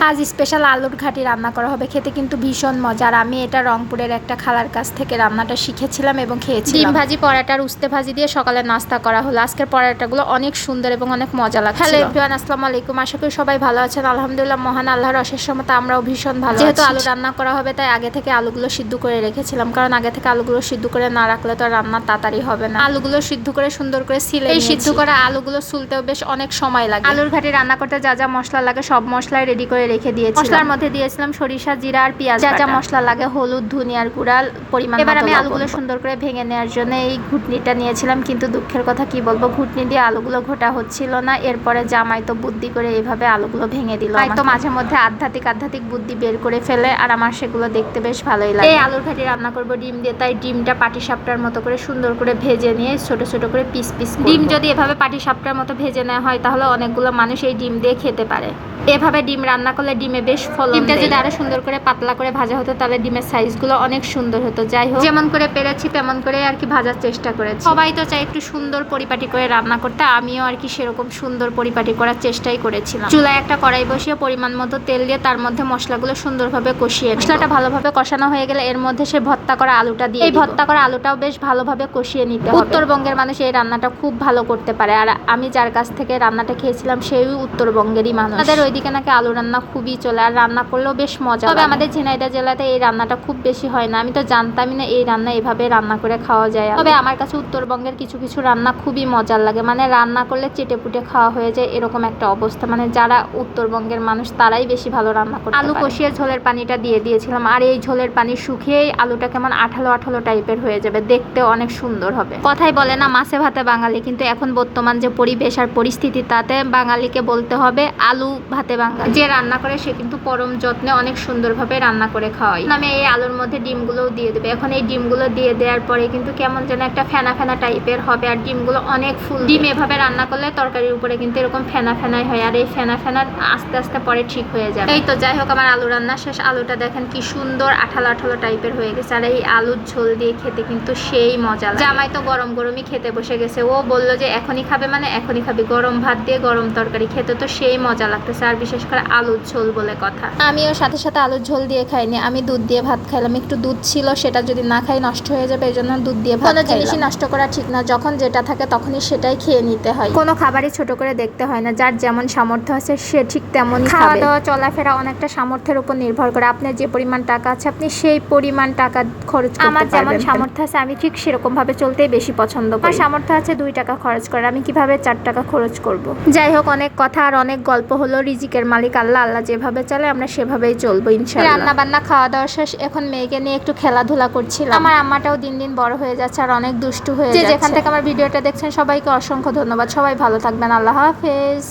আজ স্পেশাল আলুর ঘাটি রান্না করা হবে, খেতে কিন্তু ভীষণ মজা। আর আমি এটা রংপুরের একটা খালার কাছ থেকে রান্নাটা শিখেছিলাম এবং খেয়েছিলাম। ডিম ভাজি, পরাটা আর উস্তে ভাজি দিয়ে সকালে নাস্তা করা হলো। আজকের পরাটাগুলো অনেক সুন্দর এবং অনেক মজা লাগছে। হ্যালো এভরিওয়ান, আসসালামু আলাইকুম। আশা করি সবাই ভালো আছেন। আলহামদুলিল্লাহ, মহান আল্লাহর অশেষ রহমতে আমরাও ভীষণ ভালো আছি। যেহেতু আলু রান্না করা হবে তাই আগে থেকে আলুগুলো সিদ্ধ করে রেখেছিলাম, কারণ আগে থেকে আলুগুলো সিদ্ধ করে না রাখলে তো রান্না তাড়াতাড়ি হবে না। আলুগুলো সিদ্ধ করে সুন্দর করে সিলে এই সিদ্ধ করা আলুগুলো সুলতেও বেশ অনেক সময় লাগে। আলুর ঘাটি রান্না করতে যা যা মশলা লাগে সব মশলাই রেডি করে রেখে দিয়েছি। মশলার মধ্যে দিয়েছিলাম সরিষা, জিরা আর পেঁয়াজ। যা যা মশলা লাগে হলুদ, ধনিয়ার গুঁড়া পরিমাণ। এবার আমি আলুগুলো সুন্দর করে ভেঙে নেওয়ার জন্য এই ঘুটনিটা নিয়েছিলাম, কিন্তু দুঃখের কথা কি বলবো, ঘুটনি দিয়ে আলুগুলো ঘোটা হচ্ছিল না। এরপরে জামাই তো বুদ্ধি করে এইভাবে আলুগুলো ভেঙে দিল। তো মাঝে মধ্যে আধ্যাত্মিক বুদ্ধি বের করে ফেলে, আর আমার সেগুলো দেখতে বেশ ভালোই লাগে। এই আলুর ঘাটি রান্না করবো ডিম দিয়ে, তাই ডিমটা পাটিসাপটার মতো করে সুন্দর করে ভেজে নিয়ে ছোট ছোট করে পিস পিস। ডিম যদি এভাবে পাটিসাপটার মতো ভেজে নেওয়া হয় তাহলে অনেকগুলো মানুষ এই ডিম দিয়ে খেতে পারে। এভাবে ডিম রান্না করলে ডিমে বেশ ফলন। ডিমটা যদি আরো সুন্দর করে পাতলা করে ভাজা হতো তাহলে ডিমের সাইজগুলো অনেক সুন্দর হতো। যাই হোক, যেমন করে পেরেছি তেমন করে আর কি ভাজার চেষ্টা করেছি। সবাই তো চাই একটু সুন্দর পরিপাটি করে রান্না করতে, আমিও আর কি সেরকম সুন্দর পরিপাটি করার চেষ্টাই করেছিলাম। চুলায় একটা কড়াই বসিয়ে পরিমাণ মতো তেল দিয়ে তার মধ্যে মশলাগুলো সুন্দরভাবে কষিয়ে, মশলাটা ভালোভাবে কষানো হয়ে গেলে এর মধ্যে সে ভর্তা করা আলুটা দিয়ে, এই ভর্তা করা আলুটাও বেশ ভালোভাবে কষিয়ে নিতে হবে। উত্তরবঙ্গের মানুষ এই রান্নাটা খুব ভালো করতে পারে, আর আমি যার কাছ থেকে রান্নাটা খেয়েছিলাম সেই উত্তরবঙ্গেরই মানুষ। তাদের ওইদিকে নাকি আলু রান্না খুবই চলে, আর রান্না করলেও বেশ মজা। তবে আমাদের ঝিনাইদহ জেলাতে এই রান্নাটা খুব বেশি হয় না। আমি তো জানতামই না এই রান্না এভাবে রান্না করে খাওয়া যায়। তবে আমার কাছে উত্তরবঙ্গের কিছু কিছু রান্না খুবই মজার লাগে, মানে রান্না করলে চেটে পুটে খাওয়া হয়ে যায় এরকম একটা অবস্থা। মানে যারা উত্তরবঙ্গের মানুষ তারাই বেশি ভালো রান্না করে। আলু কষিয়ে ঝোলের পানিটা দিয়ে দিয়েছিলাম, আর এই ঝোলের পানি শুকিয়েই আলুটা কেমন আঠালো আঠালো টাইপের হয়ে যাবে, দেখতে অনেক সুন্দর হবে। কথাই বলে না মাছে ভাতে বাঙালি, কিন্তু এখন বর্তমান যে পরিবেশ আর পরিস্থিতি তাতে বাঙালিকে বলতে হবে আলু ভাতে বাঙালি। যে রান্না করে সে কিন্তু পরম যত্নে অনেক সুন্দরভাবে রান্না করে খাওয়াই। আমি এই আলুর মধ্যে ডিমগুলোও দিয়ে দেবে। এখন এই ডিমগুলো দিয়ে দেওয়ার পরে কিন্তু কেমন যেন একটা ফেনা ফেনা টাইপের হবে, আর ডিমগুলো অনেক ফুল। ডিম এভাবে রান্না করলে তরকারির উপরে কিন্তু এরকম ফেনা ফেনাই হয়, আর এই ফেনা ফেনা আস্তে আস্তে পরে ঠিক হয়ে যাবে। এই তো যাই হোক, আমার আলু রান্না শেষ। আলুটা দেখেন কি সুন্দর আঠালো আঠালো টাইপের হয়ে গেছে, আর এই আলুর ঝোল দিয়ে খেতে কিন্তু সেই মজা লাগে। জামাই তো গরম গরমই খেতে বসে গেছে, ও বললো যে এখনই খাবে, মানে এখনই খাবি। গরম ভাত দিয়ে গরম তরকারি খেতে তো সেই মজা লাগতেছে, আর বিশেষ করে আলুর ঝোল বলে কথা। আমিও সাথে সাথে আলুর ঝোল দিয়ে খাইনি, আমি দুধ দিয়ে ভাত খাইলাম। একটু দুধ ছিল, সেটা যদি না খাই নষ্ট হয়ে যাবে, এই জন্য দুধ দিয়ে ভাত। কোনো জিনিসই নষ্ট করা ঠিক না, যখন যেটা থাকে তখনই সেটাই খেয়ে নিতে হয়। কোনো খাবারই ছোট করে দেখতে হয় না, যার যেমন সামর্থ্য আছে সে ঠিক তেমনই খাওয়া দাওয়া চলাফেরা অনেকটা সামর্থ্যের উপর নির্ভর করে। আপনার যে পরিমাণ টাকা আছে আপনি সেই পরিমাণ টাকা খরচ করতে পারবেন। আমার যেমন সামর্থ্য আছে আমি ঠিক সেরকম ভাবে চলতেই বেশি পছন্দ করি। আমার সামর্থ্য আছে 2 টাকা খরচ করে, আমি কিভাবে 4 টাকা খরচ করব। যাই হোক, অনেক কথা আর অনেক গল্প হলো। রিজিকের মালিক আল্লাহ, আল্লাহ যেভাবে চলে আমরা সেভাবেই চলবো ইনশাআল্লাহ। রান্না বান্না খাওয়া দাওয়া শেষ, এখন মেয়েকে নিয়ে একটু খেলাধুলা করছিলাম। আমার আম্মাটাও দিন দিন বড় হয়ে যাচ্ছে আর অনেক দুষ্টু হয়ে যাচ্ছে। যেখান থেকে আমার ভিডিওটা দেখছেন সবাইকে অসংখ্য ধন্যবাদ। সবাই ভালো থাকবেন, আল্লাহ হাফেজ।